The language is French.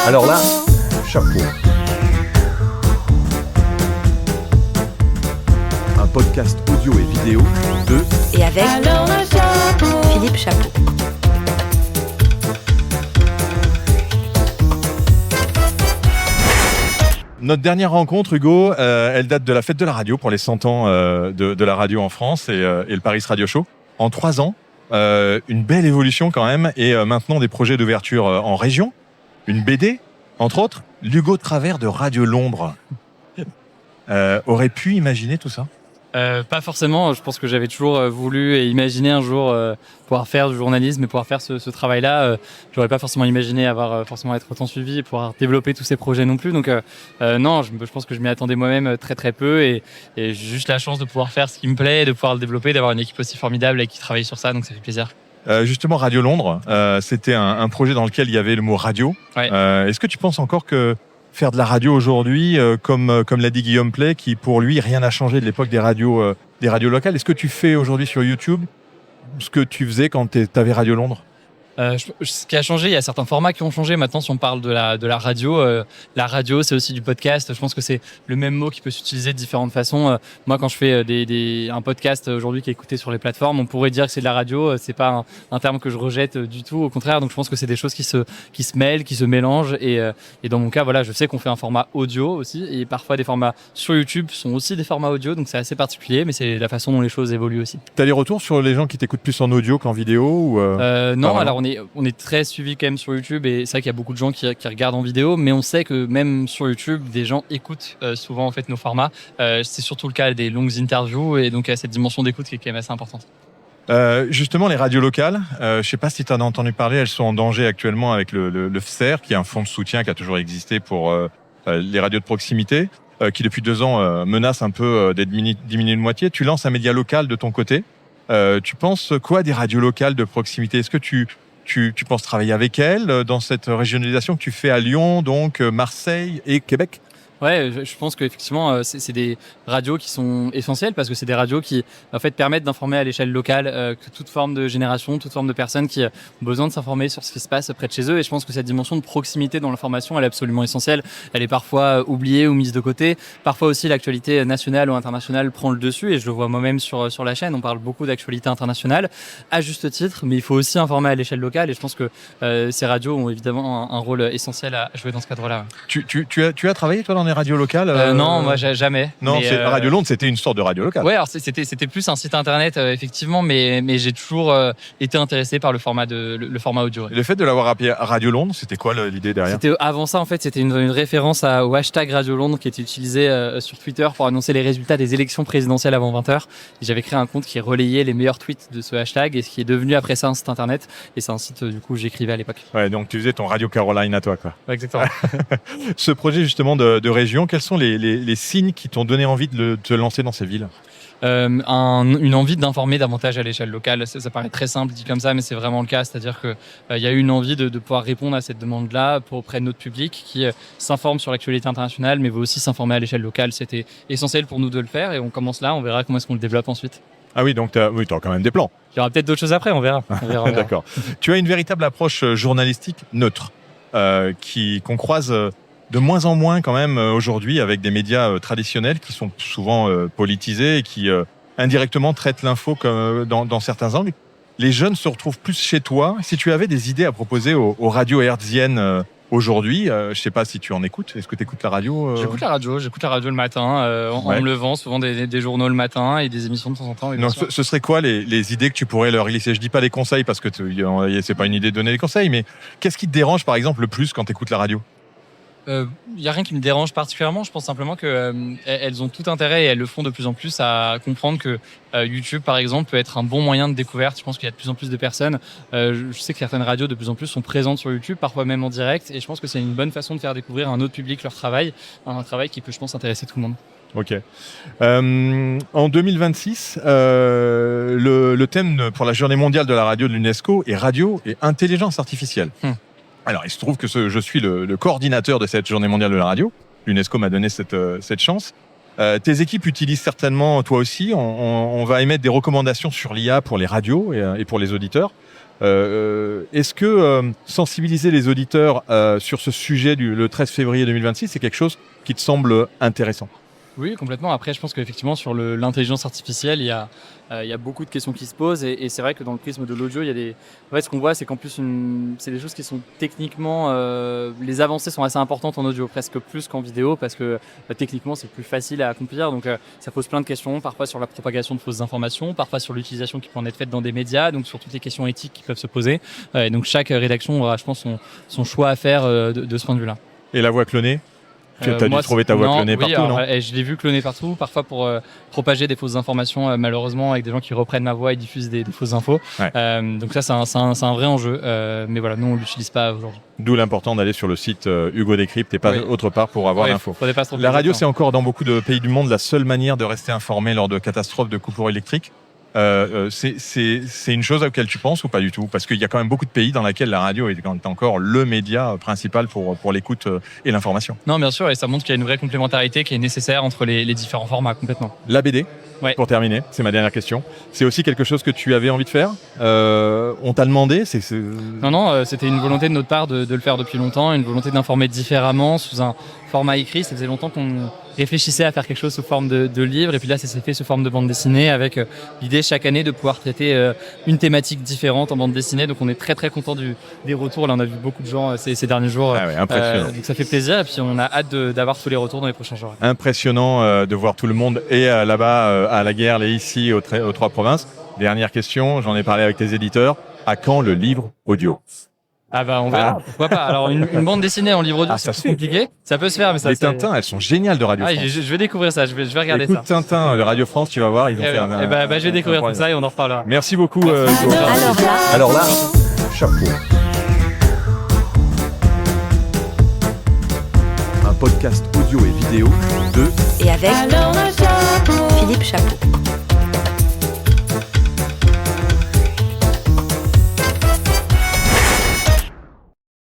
Alors là, chapeau. Un podcast audio et vidéo de et avec Philippe Chapeau. Notre dernière rencontre, Hugo, elle date de la fête de la radio pour les 100 ans de la radio en France et le Paris Radio Show. En 3 ans, une belle évolution quand même et maintenant des projets d'ouverture en région, une BD, entre autres, l'Hugo Travers de Radio Londres. Aurait pu imaginer tout ça ? Pas forcément, je pense que j'avais toujours voulu et imaginé un jour pouvoir faire du journalisme et pouvoir faire ce travail-là. J'aurais pas forcément imaginé forcément être autant suivi et pouvoir développer tous ces projets non plus. Donc non, je pense que je m'y attendais moi-même très très peu et j'ai juste la chance de pouvoir faire ce qui me plaît, de pouvoir le développer, d'avoir une équipe aussi formidable et qui travaille sur ça, donc ça fait plaisir. Justement, Radio Londres, c'était un projet dans lequel il y avait le mot radio. Ouais. Est-ce que tu penses encore que faire de la radio aujourd'hui, comme l'a dit Guillaume Play, qui pour lui rien n'a changé de l'époque des radios locales. Est-ce que tu fais aujourd'hui sur YouTube ce que tu faisais quand tu avais Radio Londres ? Ce qui a changé, il y a certains formats qui ont changé. Maintenant, si on parle de la radio, c'est aussi du podcast. Je pense que c'est le même mot qui peut s'utiliser de différentes façons. Moi, quand je fais un podcast aujourd'hui qui est écouté sur les plateformes, on pourrait dire que c'est de la radio. C'est pas un terme que je rejette du tout. Au contraire, donc je pense que c'est des choses qui se mêlent, qui se mélangent. Et dans mon cas, voilà, je sais qu'on fait un format audio aussi, et parfois des formats sur YouTube sont aussi des formats audio. Donc c'est assez particulier, mais c'est la façon dont les choses évoluent aussi. T'as des retours sur les gens qui t'écoutent plus en audio qu'en vidéo ou Non, alors on est très suivi quand même sur YouTube et c'est vrai qu'il y a beaucoup de gens qui regardent en vidéo, mais on sait que même sur YouTube, des gens écoutent souvent en fait nos formats. C'est surtout le cas des longues interviews et donc il y a cette dimension d'écoute qui est quand même assez importante. Justement, les radios locales, je ne sais pas si tu en as entendu parler, elles sont en danger actuellement avec le FCER, qui est un fonds de soutien qui a toujours existé pour les radios de proximité, qui depuis 2 ans menace un peu d'être diminué de moitié. Tu lances un média local de ton côté. Tu penses quoi des radios locales de proximité ? Est-ce que tu penses travailler avec elles dans cette régionalisation que tu fais à Lyon, donc Marseille et Québec ? Ouais, je pense qu'effectivement, c'est des radios qui sont essentielles parce que c'est des radios qui, en fait, permettent d'informer à l'échelle locale que toute forme de génération, toute forme de personnes qui ont besoin de s'informer sur ce qui se passe près de chez eux. Et je pense que cette dimension de proximité dans l'information, elle est absolument essentielle. Elle est parfois oubliée ou mise de côté. Parfois aussi, l'actualité nationale ou internationale prend le dessus. Et je le vois moi-même sur la chaîne. On parle beaucoup d'actualité internationale, à juste titre, mais il faut aussi informer à l'échelle locale. Et je pense que ces radios ont évidemment un rôle essentiel à jouer dans ce cadre-là. Tu as travaillé, toi, dans des radios locales Non, moi jamais. Non, Radio Londres, c'était une sorte de radio locale. Ouais, alors c'était plus un site internet effectivement, mais j'ai toujours été intéressé par le format audio. Ouais. Le fait de l'avoir appelé Radio Londres, c'était quoi l'idée derrière ? Avant ça, en fait, c'était une référence au hashtag Radio Londres qui était utilisé sur Twitter pour annoncer les résultats des élections présidentielles avant 20h. Et j'avais créé un compte qui relayait les meilleurs tweets de ce hashtag et ce qui est devenu après ça un site internet. Et c'est un site du coup où j'écrivais à l'époque. Ouais, donc tu faisais ton Radio Caroline à toi, quoi. Ouais, exactement. Ce projet justement de région, quels sont les signes qui t'ont donné envie de te lancer dans ces villes ? Une envie d'informer davantage à l'échelle locale. Ça paraît très simple dit comme ça, mais c'est vraiment le cas. C'est-à-dire que y a eu une envie de pouvoir répondre à cette demande-là auprès de notre public qui s'informe sur l'actualité internationale, mais veut aussi s'informer à l'échelle locale. C'était essentiel pour nous de le faire et on commence là. On verra comment est-ce qu'on le développe ensuite. Ah oui, donc t'as quand même des plans. Il y aura peut-être d'autres choses après, on verra. D'accord. Tu as une véritable approche journalistique neutre qu'on croise de moins en moins quand même aujourd'hui avec des médias traditionnels qui sont souvent politisés et qui indirectement traitent l'info comme dans certains angles. Les jeunes se retrouvent plus chez toi. Si tu avais des idées à proposer aux radios hertziennes aujourd'hui, je ne sais pas si tu en écoutes. Est-ce que tu écoutes la radio J'écoute la radio le matin en me levant, souvent des journaux le matin et des émissions de temps en temps. Donc, ce serait quoi les idées que tu pourrais leur glisser ? Je dis pas les conseils parce que c'est pas une idée de donner des conseils, mais qu'est-ce qui te dérange par exemple le plus quand tu écoutes la radio ? Y a rien qui me dérange particulièrement. Je pense simplement que elles ont tout intérêt et elles le font de plus en plus à comprendre que YouTube, par exemple, peut être un bon moyen de découverte. Je pense qu'il y a de plus en plus de personnes. Je sais que certaines radios de plus en plus sont présentes sur YouTube, parfois même en direct. Et je pense que c'est une bonne façon de faire découvrir à un autre public leur travail, un travail qui peut, je pense, intéresser tout le monde. Ok. En 2026, le thème pour la Journée mondiale de la radio de l'UNESCO est radio et intelligence artificielle. Alors, il se trouve que je suis le coordinateur de cette Journée mondiale de la radio. L'UNESCO m'a donné cette chance. Tes équipes utilisent certainement, toi aussi, on va émettre des recommandations sur l'IA pour les radios et pour les auditeurs. Est-ce que sensibiliser les auditeurs sur ce sujet le 13 février 2026, c'est quelque chose qui te semble intéressant ? Oui, complètement. Après, je pense qu'effectivement, sur l'intelligence artificielle, il y a beaucoup de questions qui se posent. Et c'est vrai que dans le prisme de l'audio, il y a des... En fait, ce qu'on voit, c'est qu'en plus, c'est des choses qui sont techniquement... les avancées sont assez importantes en audio, presque plus qu'en vidéo, parce que techniquement, c'est plus facile à accomplir. Donc, ça pose plein de questions, parfois sur la propagation de fausses informations, parfois sur l'utilisation qui peut en être faite dans des médias, donc sur toutes les questions éthiques qui peuvent se poser. Et donc, chaque rédaction aura, je pense, son choix à faire de ce point de vue-là. Et la voix clonée ? Tu as dû trouver ta voix clonée partout, alors, non ? Je l'ai vu cloner partout, parfois pour propager des fausses informations, malheureusement, avec des gens qui reprennent ma voix et diffusent des fausses infos. Ouais. Donc ça, c'est un vrai enjeu. Mais voilà, nous, on l'utilise pas aujourd'hui. D'où l'important d'aller sur le site Hugo Décrypte et pas autre part pour avoir l'info. La radio, c'est encore dans beaucoup de pays du monde la seule manière de rester informé lors de catastrophes de coupures électriques. C'est une chose à laquelle tu penses ou pas du tout ? Parce qu'il y a quand même beaucoup de pays dans lesquels la radio est encore le média principal pour l'écoute et l'information. Non, bien sûr, et ça montre qu'il y a une vraie complémentarité qui est nécessaire entre les différents formats, complètement. La BD, pour terminer, c'est ma dernière question. C'est aussi quelque chose que tu avais envie de faire ? On t'a demandé ? Non, c'était une volonté de notre part de le faire depuis longtemps, une volonté d'informer différemment sous un format écrit. Ça faisait longtemps qu'on réfléchissait à faire quelque chose sous forme de livre, et puis là ça s'est fait sous forme de bande dessinée, avec l'idée chaque année de pouvoir traiter une thématique différente en bande dessinée. Donc on est très très content des retours. Là on a vu beaucoup de gens ces derniers jours. Ah ouais, impressionnant. Donc ça fait plaisir, et puis on a hâte d'avoir tous les retours dans les prochains jours. Impressionnant de voir tout le monde, et là-bas à la Guerre et ici aux trois provinces. Dernière question, j'en ai parlé avec tes éditeurs. À quand le livre audio ? Ah bah on verra, pourquoi pas. Alors une bande dessinée en livre audio, ça c'est compliqué. Ça peut se faire, mais ça... Les Tintins, elles sont géniales de Radio France. Je vais découvrir ça, je vais regarder. Écoute, ça. Tintin de Radio France, tu vas voir, ils ont fait je vais découvrir tout ça et on en reparlera. Merci beaucoup. Alors là, Chapeau. Un podcast audio et vidéo de et avec Philippe Chapeau.